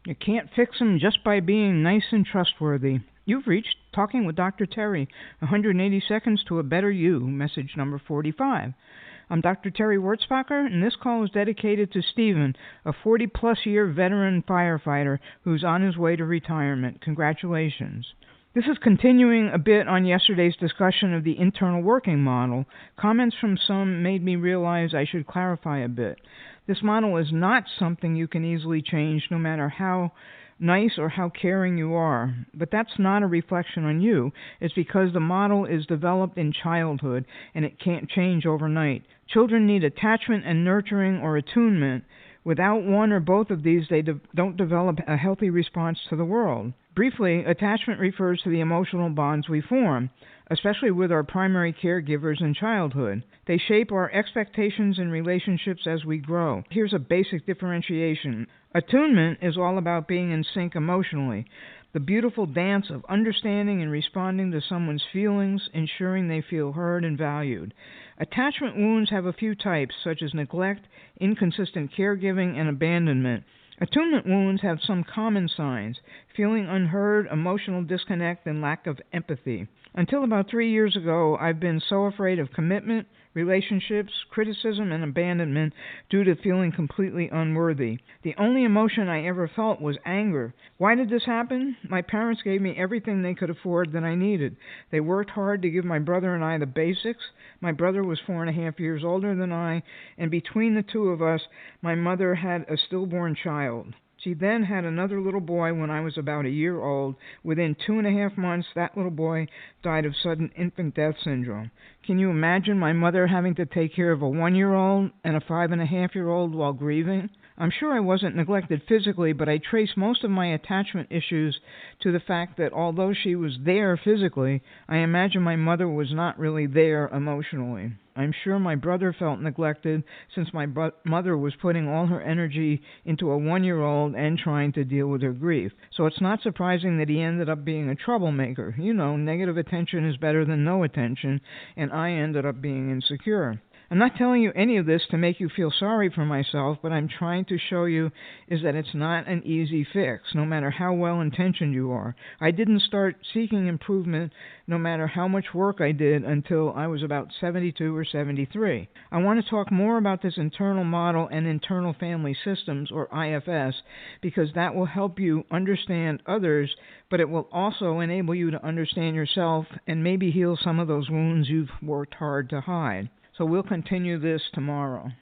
You can't fix 'em just by being nice and trustworthy. You've reached Talking with Dr. Terry, 180 Seconds to a Better You, message number 45. I'm Dr. Terry Wurzbacher, and this call is dedicated to Stephen, a 40-plus year veteran firefighter who's on his way to retirement. Congratulations. This is continuing a bit on yesterday's discussion of the internal working model. Comments from some made me realize I should clarify a bit. This model is not something you can easily change, no matter how nice or how caring you are. But that's not a reflection on you. It's because the model is developed in childhood and it can't change overnight. Children need attachment and nurturing or attunement. Without one or both of these, they don't develop a healthy response to the world. Briefly, attachment refers to the emotional bonds we form, especially with our primary caregivers in childhood. They shape our expectations and relationships as we grow. Here's a basic differentiation. Attunement is all about being in sync emotionally, the beautiful dance of understanding and responding to someone's feelings, ensuring they feel heard and valued. Attachment wounds have a few types, such as neglect, inconsistent caregiving, and abandonment. Attunement wounds have some common signs: feeling unheard, emotional disconnect, and lack of empathy. Until about 3 years ago, I've been so afraid of commitment, relationships, criticism, and abandonment due to feeling completely unworthy. The only emotion I ever felt was anger. Why did this happen? My parents gave me everything they could afford that I needed. They worked hard to give my brother and I the basics. My brother was 4.5 years older than I, and between the two of us, my mother had a stillborn child. She then had another little boy when I was about a year old. Within 2.5 months, that little boy died of sudden infant death syndrome. Can you imagine my mother having to take care of a 1-year-old and a 5.5-year-old while grieving? I'm sure I wasn't neglected physically, but I trace most of my attachment issues to the fact that although she was there physically, I imagine my mother was not really there emotionally. I'm sure my brother felt neglected since my mother was putting all her energy into a 1-year-old and trying to deal with her grief. So it's not surprising that he ended up being a troublemaker. You know, negative attention is better than no attention, and I ended up being insecure. I'm not telling you any of this to make you feel sorry for myself, but I'm trying to show you is that it's not an easy fix, no matter how well-intentioned you are. I didn't start seeking improvement, no matter how much work I did, until I was about 72 or 73. I want to talk more about this internal model and internal family systems, or IFS, because that will help you understand others, but it will also enable you to understand yourself and maybe heal some of those wounds you've worked hard to hide. So we'll continue this tomorrow.